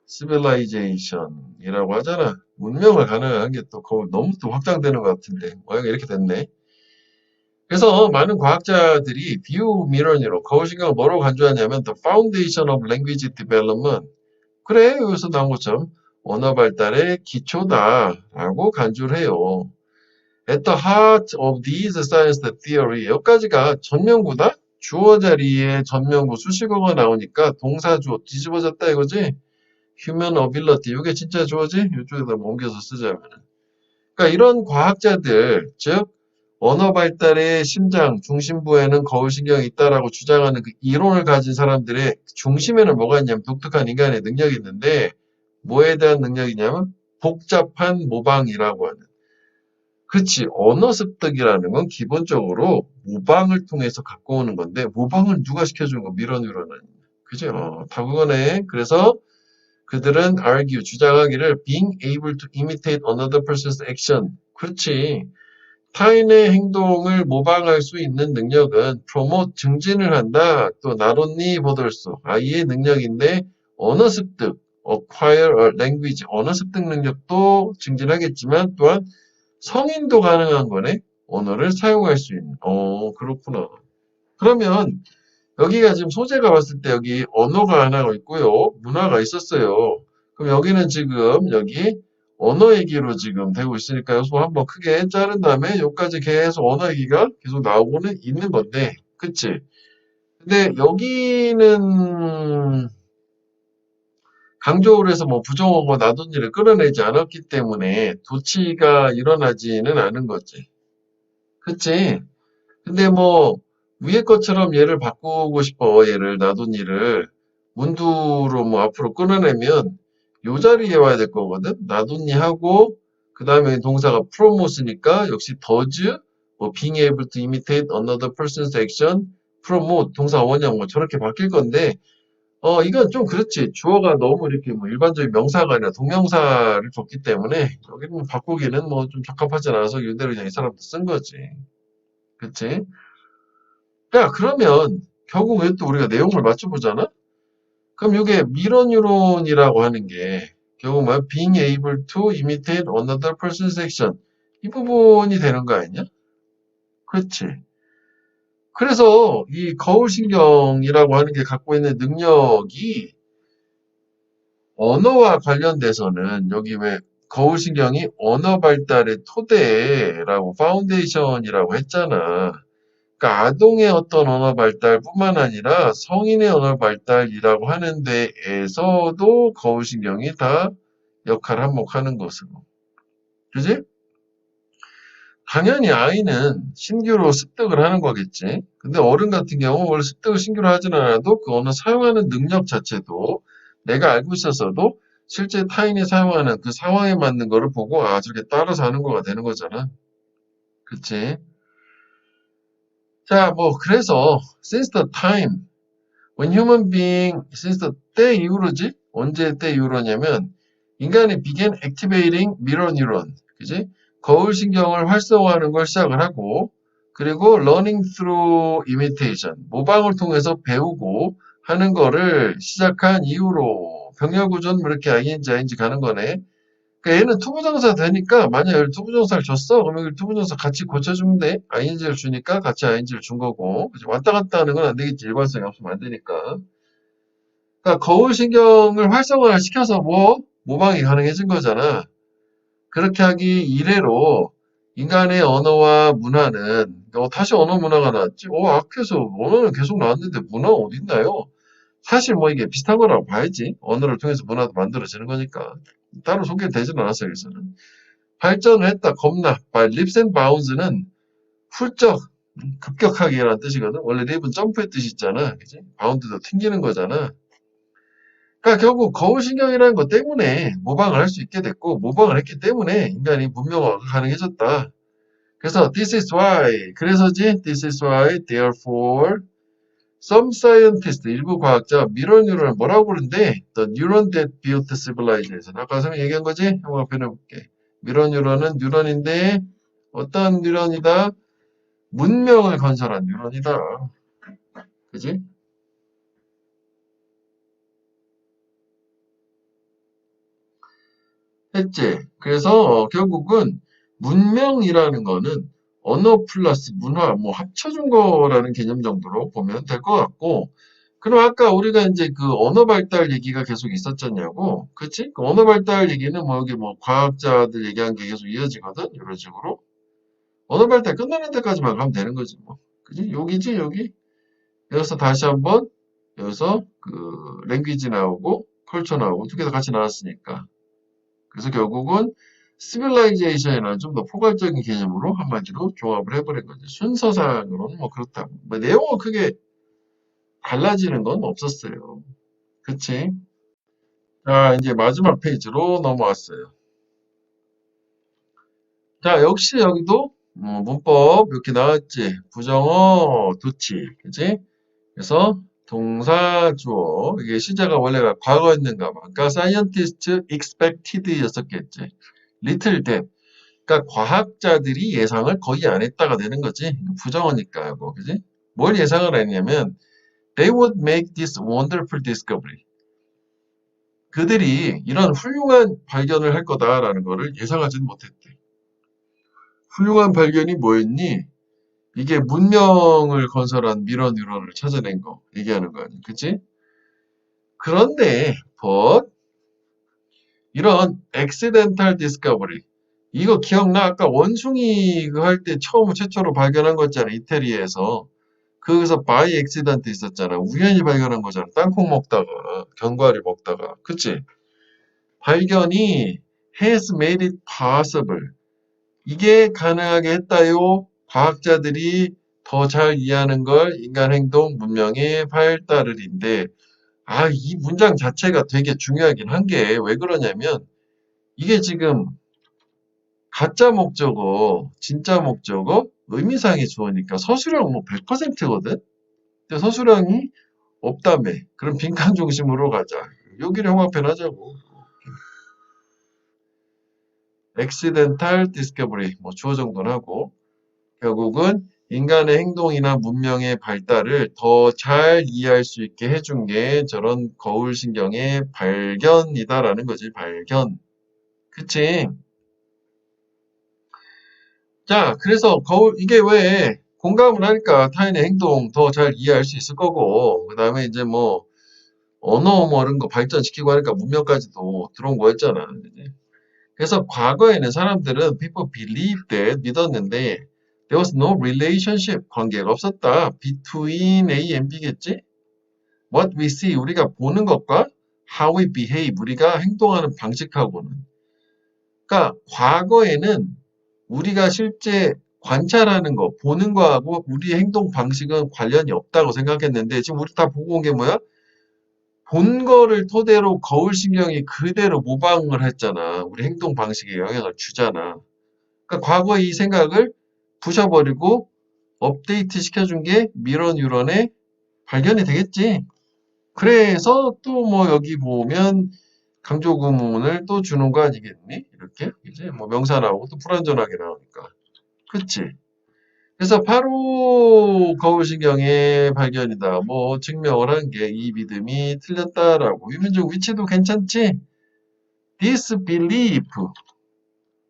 시빌라이제이션이라고 하잖아. 문명을 가능한 게 또 너무 또 확장되는 것 같은데 모양이 이렇게 됐네. 그래서 많은 과학자들이 비유 미러니로 거울신경을 뭐라고 간주하냐면 the foundation of language development. 그래, 여기서 나온 것처럼 언어 발달의 기초다라고 간주를 해요. At the heart of these science theory. 여기까지가 전명구다? 주어 자리에 전명구 수식어가 나오니까 동사 주어 뒤집어졌다 이거지? human ability. 이게 진짜 주어지? 이쪽에다 옮겨서 쓰자면. 그러니까 이런 과학자들, 즉 언어 발달의 심장, 중심부에는 거울신경이 있다라고 주장하는 그 이론을 가진 사람들의 중심에는 뭐가 있냐면 독특한 인간의 능력이 있는데 뭐에 대한 능력이냐면 복잡한 모방이라고 하는. 그렇지. 언어 습득이라는 건 기본적으로 모방을 통해서 갖고 오는 건데 모방을 누가 시켜주는 거? 미러뉴런은. 그죠? 다 그거네. 그래서 그들은 argue, 주장하기를 being able to imitate another person's action. 그렇지. 타인의 행동을 모방할 수 있는 능력은 promote, 증진을 한다. 또 not only 보돌수, 아이의 능력인데 언어 습득, acquire a language, 언어 습득 능력도 증진하겠지만 또한 성인도 가능한 거네. 언어를 사용할 수 있는. 그렇구나. 그러면 여기가 지금 소재가 봤을 때 여기 언어가 하나 있고요. 문화가 있었어요. 그럼 여기는 지금 여기 언어 얘기로 지금 되고 있으니까 여기서 한번 크게 자른 다음에 여기까지 계속 언어 얘기가 계속 나오고는 있는 건데, 그치? 근데 여기는 강조를 해서 뭐 부정어고 나돈지를 끌어내지 않았기 때문에 도치가 일어나지는 않은 거지. 그치? 근데 뭐 위에 것처럼 얘를 바꾸고 싶어. 얘를 나돈이를 문두로 뭐 앞으로 끌어내면 요 자리에 와야 될 거거든. 나돈이 하고 그 다음에 동사가 promote니까 역시 does 뭐 being able to imitate another person's action promote 동사 원형 뭐 저렇게 바뀔 건데 이건 좀 그렇지. 주어가 너무 이렇게 뭐 일반적인 명사가 아니라 동명사를 줬기 때문에 여기는 뭐 바꾸기는 뭐 좀 적합하지 않아서 이대로 그냥 이 사람도 쓴 거지. 그치? 야, 그러면 결국 왜 또 우리가 내용을 맞춰보잖아? 그럼 이게 미러 뉴런이라고 하는 게 결국 뭐야? being able to imitate another person's action. 이 부분이 되는 거 아니냐? 그렇지. 그래서 이 거울신경이라고 하는 게 갖고 있는 능력이 언어와 관련돼서는 여기 왜 거울신경이 언어 발달의 토대라고 파운데이션이라고 했잖아. 그러니까 아동의 어떤 언어 발달뿐만 아니라 성인의 언어 발달이라고 하는 데에서도 거울신경이 다 역할을 한몫하는 것으로. 그지? 당연히 아이는 신규로 습득을 하는 거겠지. 근데 어른 같은 경우 원래 습득을 신규로 하진 않아도 그 언어 사용하는 능력 자체도 내가 알고 있었어도 실제 타인이 사용하는 그 상황에 맞는 거를 보고 저렇게 따라서 하는 거가 되는 거잖아. 그치? 자, 뭐 그래서 since the time when human being since the 때 이후로지? 언제 때 이후로냐면 인간이 began activating mirror neuron. 그지? 거울 신경을 활성화하는 걸 시작을 하고 그리고 learning through imitation. 모방을 통해서 배우고 하는 거를 시작한 이후로 병렬 구조는 뭐 이렇게 ing 가는 거네. 그러니까 얘는 투부정사 되니까 만약 여기 투부정사를 줬어. 그러면 여기 투부정사 같이 고쳐주면 돼. ing를 주니까 같이 ing를 준 거고. 그치? 왔다 갔다 하는 건 안 되겠지. 일관성이 없으면 안 되니까. 그러니까 거울 신경을 활성화를 시켜서 모방이 가능해진 거잖아. 그렇게 하기 이래로 인간의 언어와 문화는 다시 언어 문화가 나왔지. 앞에서 언어는 계속 나왔는데 문화 어디 있나요? 사실 뭐 이게 비슷한 거라고 봐야지. 언어를 통해서 문화도 만들어지는 거니까. 따로 소개되지는 않았어요, 여기서는. 발전을 했다, 겁나. by leaps and bounds는 훌쩍, 급격하게라는 뜻이거든. 원래 립은 점프의 뜻이 있잖아. 그지? 바운드도 튕기는 거잖아. 그러니까 결국 거울신경이라는 것 때문에 모방을 할 수 있게 됐고, 모방을 했기 때문에 인간이 문명화가 가능해졌다. 그래서 this is why, 그래서지, this is why, therefore, Some scientists, 일부 과학자, mirror neuron을 뭐라고 부르는데? The neuron that built civilization. 아까 선생님 얘기한 거지? 한번 표현해볼게. mirror neuron은 뉴런인데 어떤 뉴런이다? 문명을 건설한 뉴런이다. 그지? 했지? 그래서 결국은 문명이라는 거는 언어 플러스 문화 뭐 합쳐준 거라는 개념 정도로 보면 될 것 같고, 그럼 아까 우리가 이제 그 언어 발달 얘기가 계속 있었잖냐고. 그치? 그 언어 발달 얘기는 뭐 여기 뭐 과학자들 얘기한 게 계속 이어지거든? 이런 식으로. 언어 발달 끝나는 데까지만 가면 되는 거지 뭐. 그지? 여기지, 여기. 여기서 다시 한번, 여기서 그 랭귀지 나오고, 컬처 나오고, 두 개 다 같이 나왔으니까. 그래서 결국은 시빌라이제이션이라는 좀 더 포괄적인 개념으로 한마디로 종합을 해버린 거지. 순서상으로는 뭐 그렇다. 뭐 내용은 크게 달라지는 건 없었어요. 그치? 자, 이제 마지막 페이지로 넘어왔어요. 자, 역시 여기도 문법 이렇게 나왔지. 부정어, 도치. 그치? 그래서 동사, 주어. 이게 시제가 원래가 과거였는가 봐. 아까 scientist expected 였었겠지. little that. 그러니까 과학자들이 예상을 거의 안 했다가 되는 거지. 부정어니까, 뭐, 그지? 뭘 예상을 했냐면, they would make this wonderful discovery. 그들이 이런 훌륭한 발견을 할 거다라는 거를 예상하지는 못했대. 훌륭한 발견이 뭐였니? 이게 문명을 건설한 미러 뉴런을 찾아낸 거 얘기하는 거 아니야, 그치? 그런데, but 이런 accidental discovery 이거 기억나? 아까 원숭이 그 할 때 처음 최초로 발견한 거 있잖아. 이태리에서. 거기서 바이 액시던트 있었잖아. 우연히 발견한 거잖아. 땅콩 먹다가, 견과류 먹다가. 그치? 발견이 has made it possible. 이게 가능하게 했다요. 과학자들이 더 잘 이해하는 걸 인간 행동 문명의 발달을인데, 아, 이 문장 자체가 되게 중요하긴 한 게 왜 그러냐면, 이게 지금 가짜 목적어, 진짜 목적어, 의미상의 주어니까 서술형 뭐 100%거든? 근데 서술형이 없다며. 그럼 빈칸 중심으로 가자. 여기를 형합해하자고. accidental discovery, 뭐 주어 정도는 하고, 결국은 인간의 행동이나 문명의 발달을 더 잘 이해할 수 있게 해준 게 저런 거울신경의 발견이다라는 거지, 발견. 그치? 자, 그래서 이게 왜 공감을 하니까 타인의 행동 더 잘 이해할 수 있을 거고, 그 다음에 이제 뭐, 언어 뭐 이런 거 발전시키고 하니까 문명까지도 들어온 거였잖아. 그지? 그래서 과거에는 사람들은 people believe that 믿었는데, there was no relationship, 관계가 없었다. between A and B겠지? What we see, 우리가 보는 것과 how we behave, 우리가 행동하는 방식하고는. 그러니까 과거에는 우리가 실제 관찰하는 거, 보는 거하고 우리의 행동 방식은 관련이 없다고 생각했는데 지금 우리 다 보고 온 게 뭐야? 본 거를 토대로 거울신경이 그대로 모방을 했잖아. 우리 행동 방식에 영향을 주잖아. 그러니까 과거의 이 생각을 부셔버리고 업데이트 시켜준 게 미러 뉴런의 발견이 되겠지. 그래서 또 뭐 여기 보면 강조 구문을 또 주는 거 아니겠니? 이렇게 이제 뭐 명사 나오고 또 불완전하게 나오니까. 그치? 그래서 바로 거울신경의 발견이다. 뭐 증명을 한 게 이 믿음이 틀렸다라고. 유민족 위치도 괜찮지? disbelief.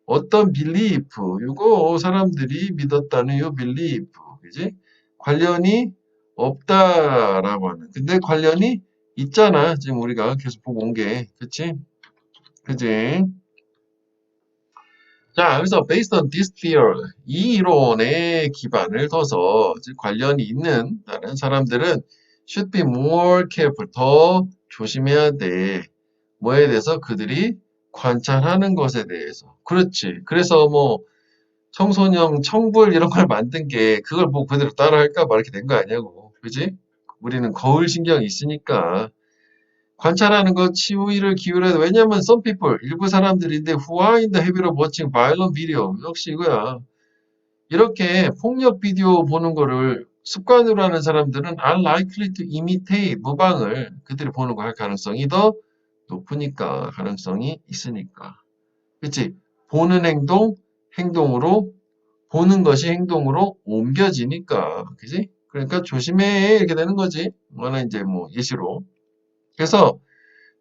어떤 belief. 이거 사람들이 믿었다는 요 belief. 그지? 관련이 없다라고 하는. 근데 관련이 있잖아. 지금 우리가 계속 보고 온 게. 그치? 그지? 자, 여기서 based on this theory, 이 이론에 기반을 둬서 즉 관련이 있는 다른 사람들은 should be more careful, 더 조심해야 돼. 뭐에 대해서? 그들이 관찰하는 것에 대해서. 그렇지. 그래서 뭐 청소년 청불 이런 걸 만든 게 그걸 보고 그대로 따라할까 봐 이렇게 된 거 아니냐고. 그지? 우리는 거울 신경이 있으니까. 관찰하는 것 치유를 기울여야 돼. 왜냐면 some people, 일부 사람들인데 who are in the habit of watching violent video. 역시 이거야. 이렇게 폭력 비디오 보는 거를 습관으로 하는 사람들은 are likely to imitate 모방을 그들이 보는 거 할 가능성이 더 높으니까 가능성이 있으니까. 그치? 보는 행동, 행동으로 보는 것이 행동으로 옮겨지니까. 그지? 그러니까 조심해 이렇게 되는 거지. 이거는 이제 뭐 예시로. 그래서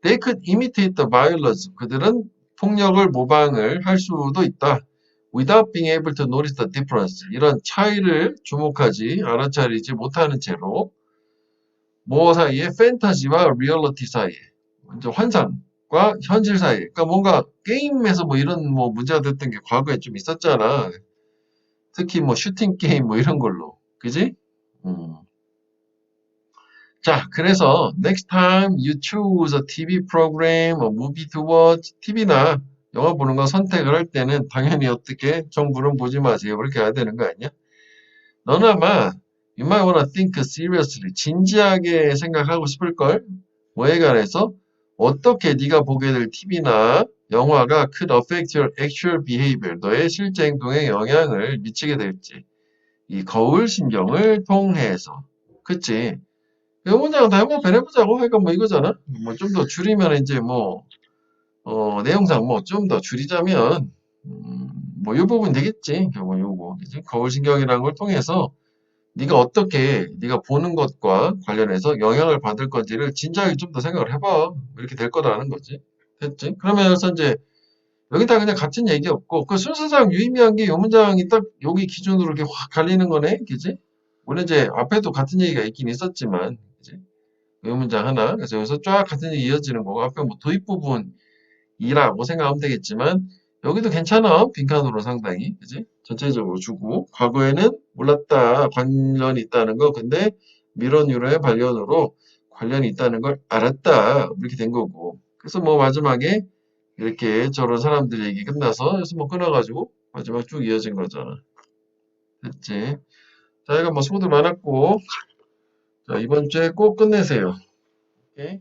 they could imitate the violence. 그들은 폭력을 모방을 할 수도 있다. without being able to notice the difference. 이런 차이를 주목하지, 알아차리지 못하는 채로 뭐 사이에 판타지와 리얼리티 사이에 이제 환상과 현실 사이에 그러니까 뭔가 게임에서 뭐 이런 뭐 문제가 됐던 게 과거에 좀 있었잖아. 특히 뭐 슈팅 게임 뭐 이런 걸로. 그지? 음. 자, 그래서 next time you choose a TV program or movie to watch, TV나 영화 보는 거 선택을 할 때는 당연히 어떻게 정부는 보지 마세요. 그렇게 해야 되는 거 아니야? 너는 아마 you might wanna think seriously. 진지하게 생각하고 싶을걸? 뭐에 관해서? 어떻게 네가 보게 될 TV나 영화가 could affect your actual behavior. 너의 실제 행동에 영향을 미치게 될지. 이 거울 신경을 통해서. 그치? 이 문장은 다 한번 배워보자고. 그러니까 뭐 이거잖아. 뭐 좀 더 줄이면 이제 뭐, 내용상 뭐 좀 더 줄이자면, 뭐 이 부분 되겠지. 뭐 요거. 그지? 거울신경이라는 걸 통해서 네가 어떻게 네가 보는 것과 관련해서 영향을 받을 건지를 진지하게 좀 더 생각을 해봐. 이렇게 될 거라는 거지. 됐지? 그러면 여기서 이제 여기 다 그냥 같은 얘기 없고 그 순서상 유의미한 게 이 문장이 딱 여기 기준으로 이렇게 확 갈리는 거네. 그지? 원래 이제 앞에도 같은 얘기가 있긴 있었지만, 그지? 이 문장 하나. 그래서 여기서 쫙 같은 얘기 이어지는 거고 앞에 뭐 도입 부분이라고 생각하면 되겠지만 여기도 괜찮아. 빈칸으로 상당히. 그지? 전체적으로 주고 과거에는 몰랐다. 관련이 있다는 거. 근데 미런 유로의 발견으로 관련이 있다는 걸 알았다. 이렇게 된 거고. 그래서 뭐 마지막에 이렇게 저런 사람들 얘기 끝나서 그래서 뭐 끊어가지고 마지막 쭉 이어진 거잖아. 됐지? 자, 이거 뭐 수고들 많았고 자, 이번 주에 꼭 끝내세요. 오케이?